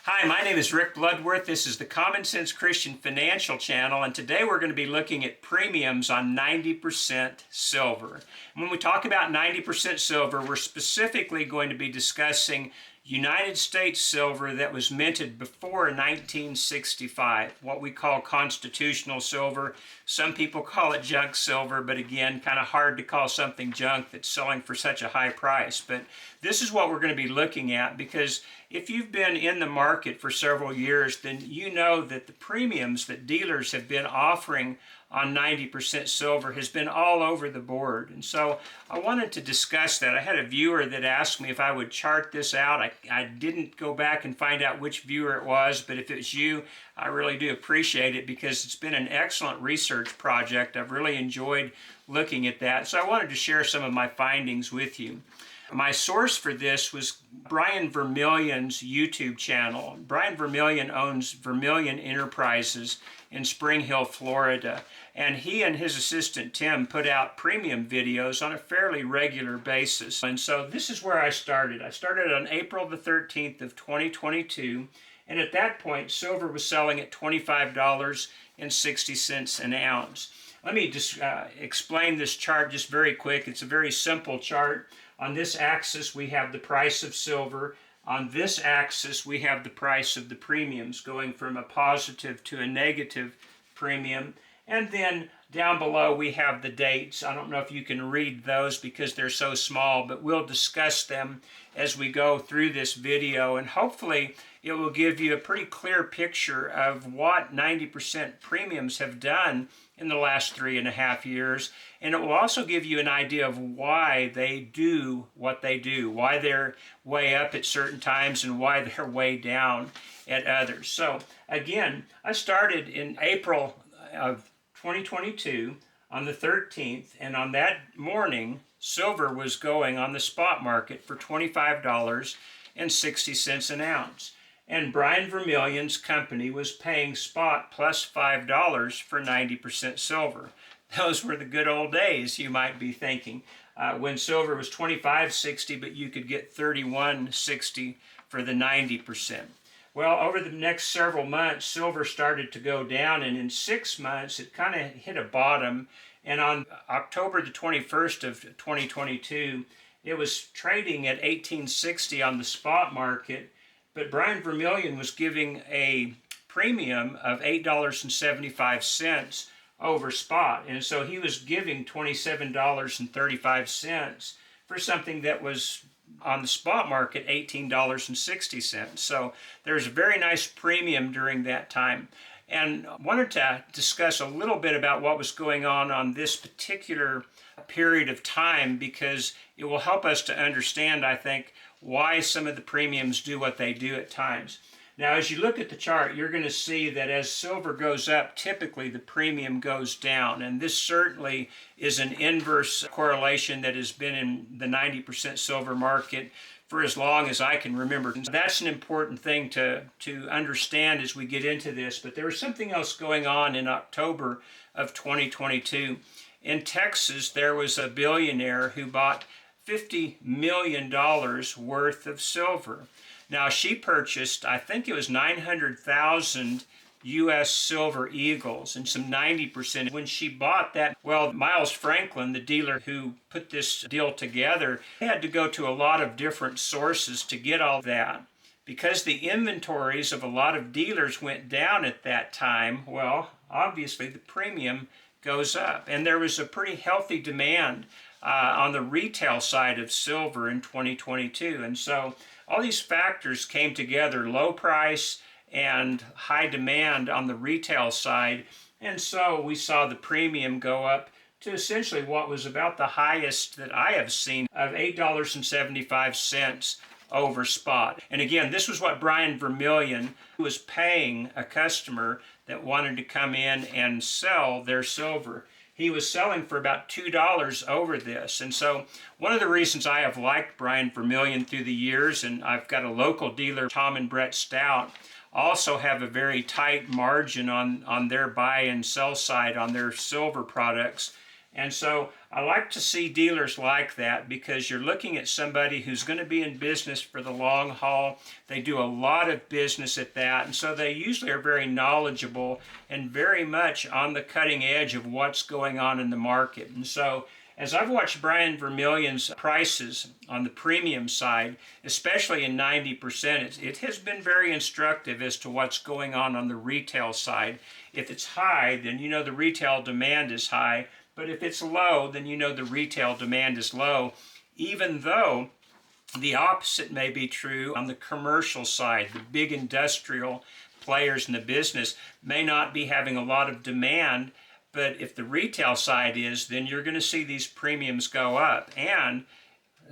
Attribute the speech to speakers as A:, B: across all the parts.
A: Hi, my name is Rick Bloodworth. This is the Common Sense Christian Financial Channel, and today we're going to be looking at premiums on 90% silver. When we talk about 90% silver, we're specifically going to be discussing United States silver that was minted before 1965, what we call constitutional silver. Some people call it junk silver, but again, kind of hard to call something junk that's selling for such a high price. But this is what we're going to be looking at, because if you've been in the market for several years, then you know that the premiums that dealers have been offering on 90% silver has been all over the board. And so I wanted to discuss that. I had a viewer that asked me if I would chart this out. I didn't go back and find out which viewer it was, but if it's you, I really do appreciate it because it's been an excellent research project. I've really enjoyed looking at that. So I wanted to share some of my findings with you. My source for this was Brian Vermillion's YouTube channel. Brian Vermillion owns Vermillion Enterprises in Spring Hill, Florida. And he and his assistant Tim put out premium videos on a fairly regular basis. And so this is where I started. I started on April the 13th of 2022. And at that point, silver was selling at $25.60 an ounce. Let me just explain this chart just very quick. It's a very simple chart. On this axis, we have the price of silver. On this axis, we have the price of the premiums going from a positive to a negative premium. And then down below, we have the dates. I don't know if you can read those because they're so small, but we'll discuss them as we go through this video. And hopefully, it will give you a pretty clear picture of what 90% premiums have done in the last 3.5 years. And it will also give you an idea of why they do what they do, why they're way up at certain times and why they're way down at others. So again, I started in April of 2022 on the 13th, and on that morning, silver was going on the spot market for $25.60 an ounce. And Brian Vermillion's company was paying spot plus $5 for 90% silver. Those were the good old days, you might be thinking, when silver was $25.60, but you could get $31.60 for the 90%. Well, over the next several months, silver started to go down, and in 6 months, it kind of hit a bottom. And on October the 21st of 2022, it was trading at $18.60 on the spot market, but Brian Vermillion was giving a premium of $8.75 over spot. And so he was giving $27.35 for something that was on the spot market $18.60. So there's a very nice premium during that time. And I wanted to discuss a little bit about what was going on this particular period of time, because it will help us to understand, I think, why some of the premiums do what they do at times. Now, as you look at the chart, you're going to see that as silver goes up, typically the premium goes down. And this certainly is an inverse correlation that has been in the 90% silver market for as long as I can remember. That's an important thing to understand as we get into this. But there was something else going on in October of 2022. In Texas, there was a billionaire who bought $50 million worth of silver. Now, she purchased, I think it was 900,000 U.S. silver eagles and some 90%. When she bought that, well, Miles Franklin, the dealer who put this deal together, had to go to a lot of different sources to get all that. Because the inventories of a lot of dealers went down at that time, well, obviously the premium goes up. And there was a pretty healthy demand on the retail side of silver in 2022. And so all these factors came together, low price and high demand on the retail side. And so we saw the premium go up to essentially what was about the highest that I have seen of $8.75 over spot. And again, this was what Brian Vermillion was paying a customer that wanted to come in and sell their silver. He was selling for about $2 over this. And so one of the reasons I have liked Brian Vermillion through the years, and I've got a local dealer, Tom and Brett Stout, also have a very tight margin on their buy and sell side on their silver products. And so I like to see dealers like that because you're looking at somebody who's going to be in business for the long haul. They do a lot of business at that, and so they usually are very knowledgeable and very much on the cutting edge of what's going on in the market. And so as I've watched Brian Vermillion's prices on the premium side, especially in 90%, it has been very instructive as to what's going on the retail side. If it's high, then you know the retail demand is high. But if it's low, then you know the retail demand is low, even though the opposite may be true on the commercial side. The big industrial players in the business may not be having a lot of demand, but if the retail side is, then you're going to see these premiums go up. And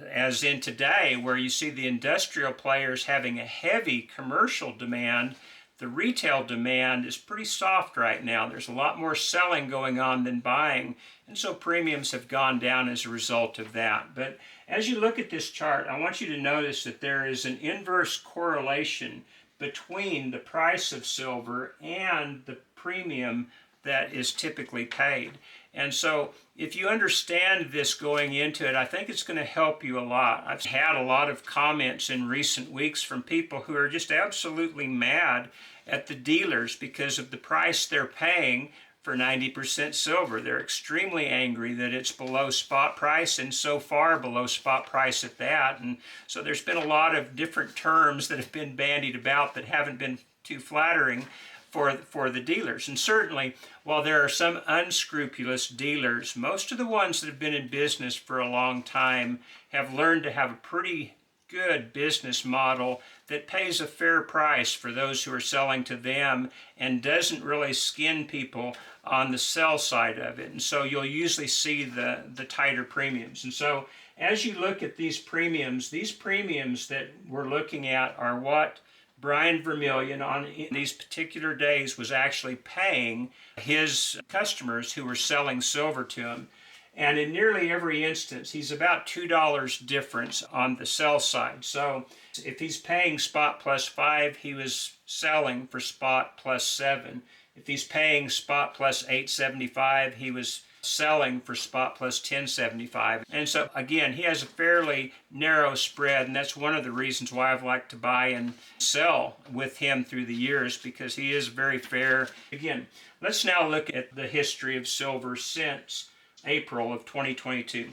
A: as in today, where you see the industrial players having a heavy commercial demand, the retail demand is pretty soft right now. There's a lot more selling going on than buying, and so premiums have gone down as a result of that. But as you look at this chart, I want you to notice that there is an inverse correlation between the price of silver and the premium that is typically paid. And so if you understand this going into it, I think it's going to help you a lot. I've had a lot of comments in recent weeks from people who are just absolutely mad at the dealers because of the price they're paying for 90% silver. They're extremely angry that it's below spot price, and so far below spot price at that. And so there's been a lot of different terms that have been bandied about that haven't been too flattering for the dealers. And certainly, while there are some unscrupulous dealers, most of the ones that have been in business for a long time have learned to have a pretty good business model that pays a fair price for those who are selling to them and doesn't really skin people on the sell side of it. And so you'll usually see the tighter premiums. And so as you look at these premiums that we're looking at are what Brian Vermillion on these particular days was actually paying his customers who were selling silver to him. And in nearly every instance, he's about $2 difference on the sell side. So if he's paying spot plus 5, he was selling for spot plus 7. If he's paying spot plus 8.75, he was selling for spot plus 10.75. And so again, he has a fairly narrow spread, and that's one of the reasons why I've liked to buy and sell with him through the years, because he is very fair. Again, let's now look at the history of silver since April of 2022.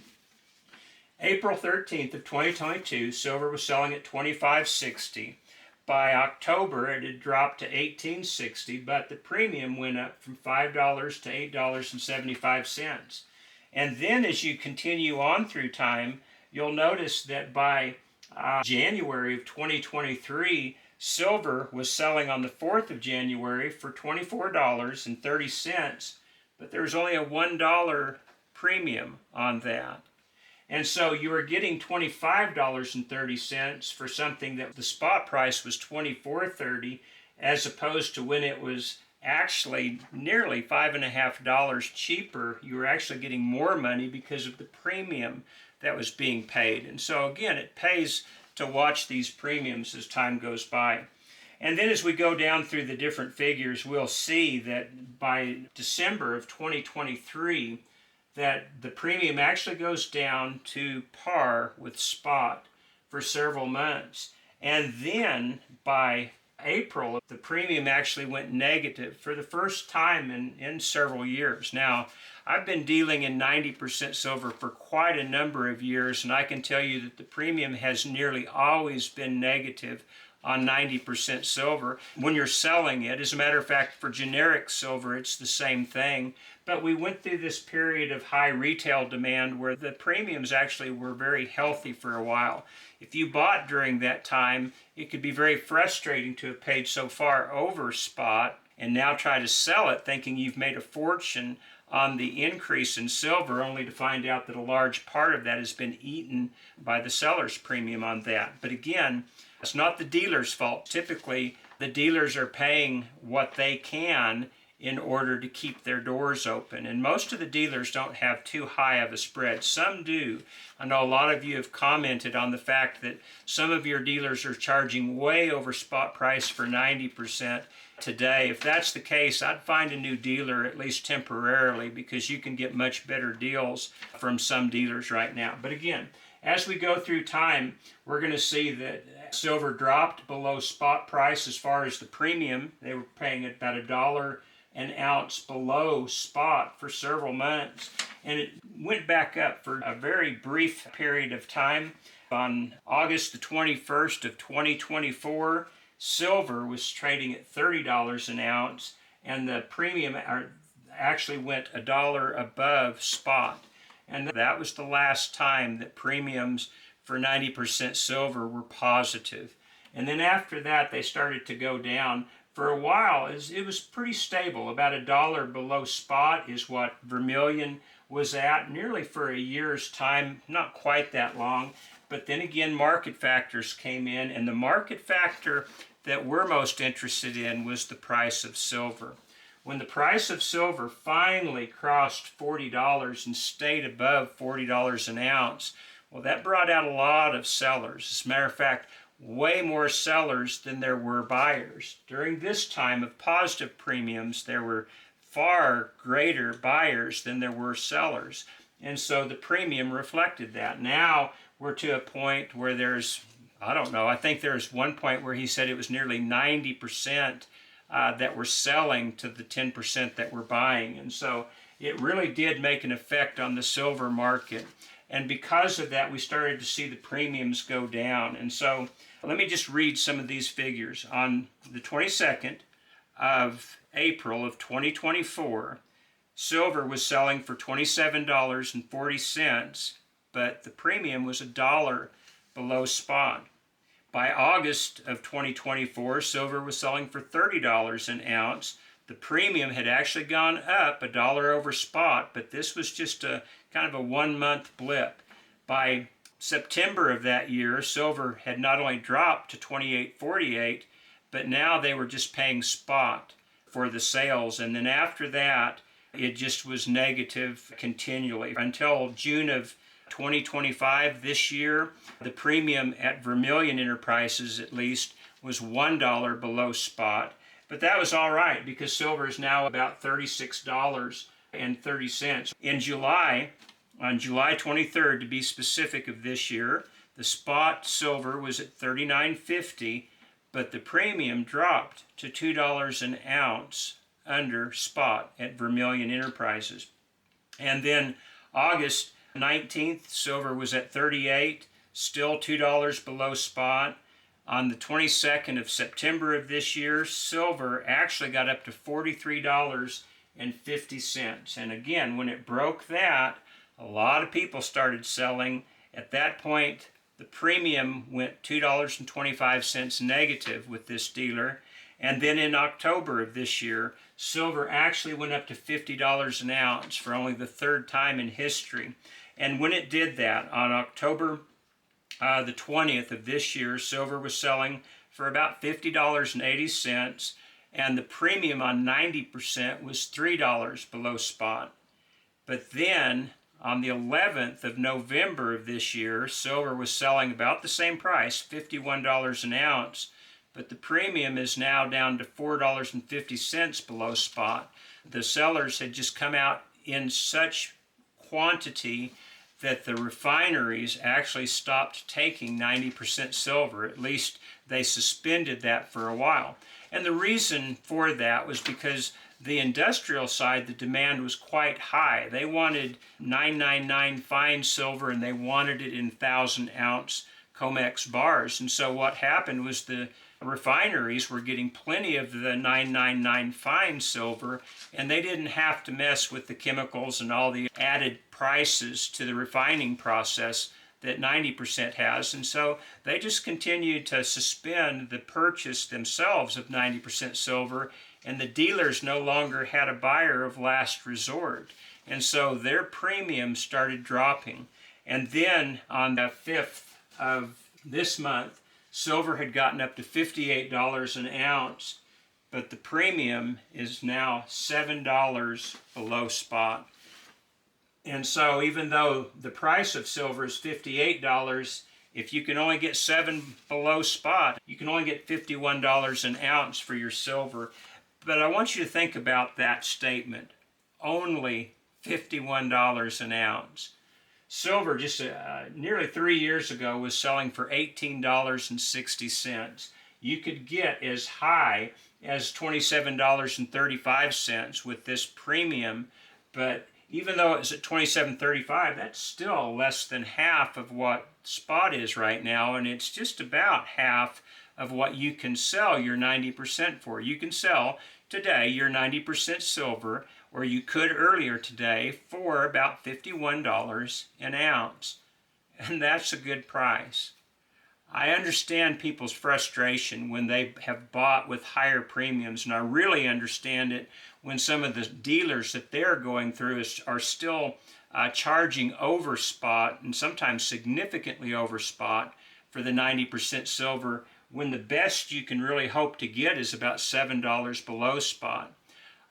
A: April 13th of 2022, silver was selling at $25.60. By October, it had dropped to $18.60, but the premium went up from $5 to $8.75. And then as you continue on through time, you'll notice that by January of 2023, silver was selling on the 4th of January for $24.30, but there was only a $1 premium on that. And so you were getting $25.30 for something that the spot price was $24.30, as opposed to when it was actually nearly $5.50 cheaper. You were actually getting more money because of the premium that was being paid. And so again, it pays to watch these premiums as time goes by. And then as we go down through the different figures, we'll see that by December of 2023, that the premium actually goes down to par with spot for several months. And then by April, the premium actually went negative for the first time in several years. Now, I've been dealing in 90% silver for quite a number of years, and I can tell you that the premium has nearly always been negative on 90% silver when you're selling it. As a matter of fact, for generic silver, it's the same thing. But we went through this period of high retail demand where the premiums actually were very healthy for a while. If you bought during that time, it could be very frustrating to have paid so far over spot and now try to sell it thinking you've made a fortune on the increase in silver, only to find out that a large part of that has been eaten by the seller's premium on that. But again, it's not the dealer's fault. Typically, the dealers are paying what they can in order to keep their doors open. And most of the dealers don't have too high of a spread. Some do. I know a lot of you have commented on the fact that some of your dealers are charging way over spot price for 90% today. If that's the case, I'd find a new dealer, at least temporarily, because you can get much better deals from some dealers right now. But again, as we go through time, we're going to see that silver dropped below spot price as far as the premium. They were paying about $1 an ounce below spot for several months, and it went back up for a very brief period of time. On August the 21st of 2024, silver was trading at $30 an ounce, and the premium actually went $1 above spot. And that was the last time that premiums for 90% silver were positive. And then after that, they started to go down. For a while, it was pretty stable. About $1 below spot is what Vermillion was at, nearly for a year's time, not quite that long. But then again, market factors came in, and the market factor that we're most interested in was the price of silver. When the price of silver finally crossed $40 and stayed above $40 an ounce, well, that brought out a lot of sellers. As a matter of fact, way more sellers than there were buyers. During this time of positive premiums, there were far greater buyers than there were sellers. And so the premium reflected that. Now we're to a point where there's, I don't know, I think there's one point where he said it was nearly 90% that were selling to the 10% that were buying. And so it really did make an effect on the silver market. And because of that, we started to see the premiums go down. And so let me just read some of these figures. On the 22nd of April of 2024, silver was selling for $27.40, but the premium was $1 below spot. By August of 2024, silver was selling for $30 an ounce. The premium had actually gone up $1 over spot, but this was just a kind of a 1-month blip. By September of that year, silver had not only dropped to $28.48, but now they were just paying spot for the sales. And then after that, it just was negative continually until June of 2025 this year. The premium at Vermillion Enterprises, at least, was $1 below spot. But that was all right because silver is now about $36.30. In July, on July 23rd to be specific of this year, the spot silver was at $39.50, but the premium dropped to $2 an ounce under spot at Vermillion Enterprises. And then August 19th, silver was at $38, still $2 below spot. On the 22nd of September of this year, silver actually got up to $43.50. And again, when it broke that, a lot of people started selling. At that point, the premium went $2.25 negative with this dealer. And then in October of this year, silver actually went up to $50 an ounce for only the third time in history. And when it did that, on October the 20th of this year, silver was selling for about $50.80, and the premium on 90% was $3 below spot. But then, on the 11th of November of this year, silver was selling about the same price, $51 an ounce, but the premium is now down to $4.50 below spot. The sellers had just come out in such quantity that the refineries actually stopped taking 90% silver. At least they suspended that for a while. And the reason for that was because the industrial side, the demand was quite high. They wanted 999 fine silver, and they wanted it in 1,000-ounce COMEX bars. And so what happened was the refineries were getting plenty of the 999 fine silver, and they didn't have to mess with the chemicals and all the added prices to the refining process that 90% has. And so they just continued to suspend the purchase themselves of 90% silver, and the dealers no longer had a buyer of last resort. And so their premium started dropping. And then on the 5th of this month, silver had gotten up to $58 an ounce, but the premium is now $7 below spot. And so even though the price of silver is $58, if you can only get 7 below spot, you can only get $51 an ounce for your silver. But I want you to think about that statement. Only $51 an ounce. Silver just nearly 3 years ago was selling for $18.60. You could get as high as $27.35 with this premium, but even though it's at $27.35, that's still less than half of what spot is right now, and it's just about half of what you can sell your 90% for. You can sell today your 90% silver, or you could earlier today, for about $51 an ounce. And that's a good price. I understand people's frustration when they have bought with higher premiums, and I really understand it when some of the dealers that they're going through are still charging over spot, and sometimes significantly over spot, for the 90% silver, when the best you can really hope to get is about $7 below spot.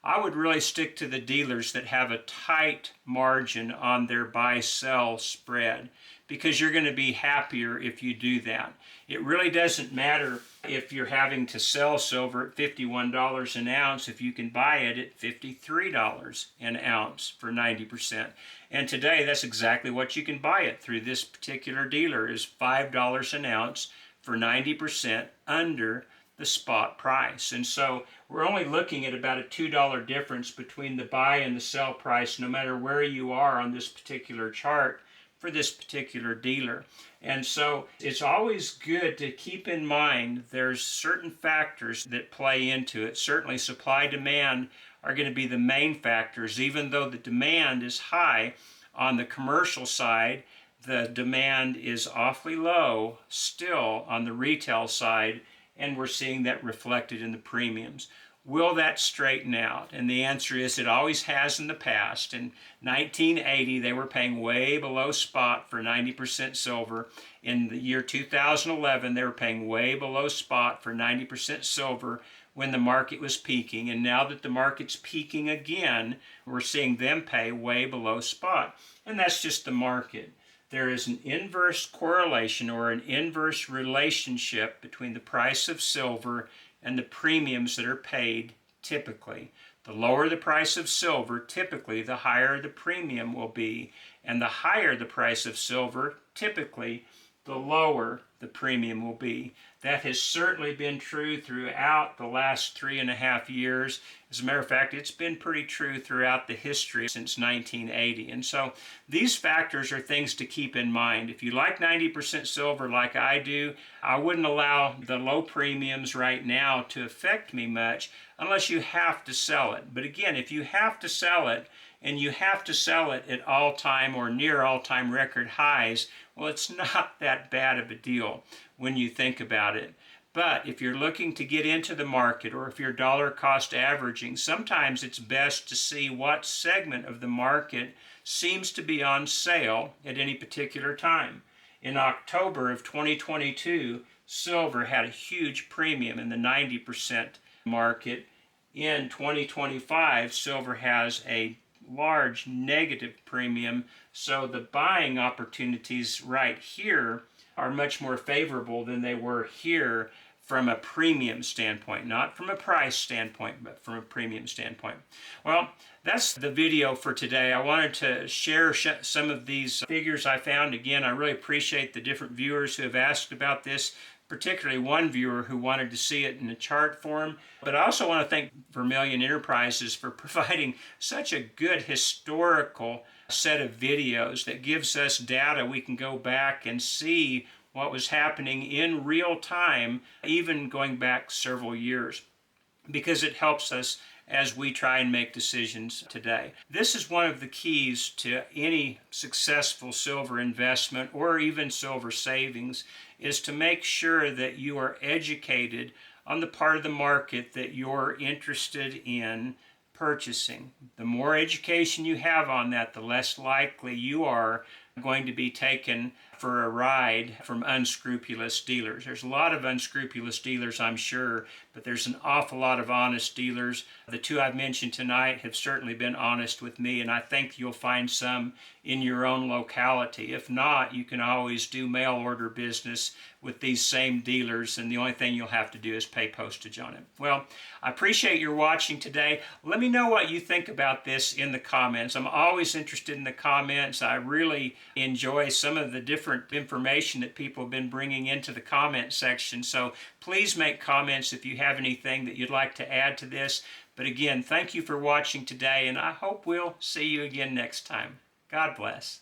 A: I would really stick to the dealers that have a tight margin on their buy-sell spread, because you're going to be happier if you do that. It really doesn't matter if you're having to sell silver at $51 an ounce if you can buy it at $53 an ounce for 90%. And today that's exactly what you can buy it through this particular dealer, is $5 an ounce for 90% under the spot price. And so we're only looking at about a $2 difference between the buy and the sell price, no matter where you are on this particular chart for this particular dealer. And so it's always good to keep in mind there's certain factors that play into it. Certainly supply demand are going to be the main factors. Even though the demand is high on the commercial side, the demand is awfully low still on the retail side, and we're seeing that reflected in the premiums. Will that straighten out? And the answer is it always has in the past. In 1980, they were paying way below spot for 90% silver. In the year 2011, they were paying way below spot for 90% silver when the market was peaking. And now that the market's peaking again, we're seeing them pay way below spot. And that's just the market. There is an inverse correlation or an inverse relationship between the price of silver and the premiums that are paid typically. The lower the price of silver, typically the higher the premium will be, and the higher the price of silver, typically the lower the premium will be. That has certainly been true throughout the last 3.5 years. As a matter of fact, it's been pretty true throughout the history since 1980. And so these factors are things to keep in mind. If you like 90% silver like I do, I wouldn't allow the low premiums right now to affect me much unless you have to sell it. But again, if you have to sell it, and you have to sell it at all-time or near all-time record highs, well, it's not that bad of a deal when you think about it. But if you're looking to get into the market, or if you're dollar cost averaging, sometimes it's best to see what segment of the market seems to be on sale at any particular time. In October of 2022, silver had a huge premium in the 90% market. In 2025, silver has a large negative premium, so the buying opportunities right here are much more favorable than they were here from a premium standpoint, not from a price standpoint, but from a premium standpoint. Well, that's the video for today. I wanted to share some of these figures I found. Again, I really appreciate the different viewers who have asked about this, particularly one viewer who wanted to see it in a chart form. But I also want to thank Vermillion Enterprises for providing such a good historical set of videos that gives us data we can go back and see what was happening in real time, even going back several years, because it helps us as we try and make decisions today. This is one of the keys to any successful silver investment or even silver savings, is to make sure that you are educated on the part of the market that you're interested in purchasing. The more education you have on that, the less likely you are going to be taken for a ride from unscrupulous dealers. There's a lot of unscrupulous dealers, I'm sure, but there's an awful lot of honest dealers. The two I've mentioned tonight have certainly been honest with me, and I think you'll find some in your own locality. If not, you can always do mail order business with these same dealers, and the only thing you'll have to do is pay postage on it. Well, I appreciate your watching today. Let me know what you think about this in the comments. I'm always interested in the comments. I really enjoy some of the different information that people have been bringing into the comment section. So please make comments if you have anything that you'd like to add to this. But again, thank you for watching today, and I hope we'll see you again next time. God bless.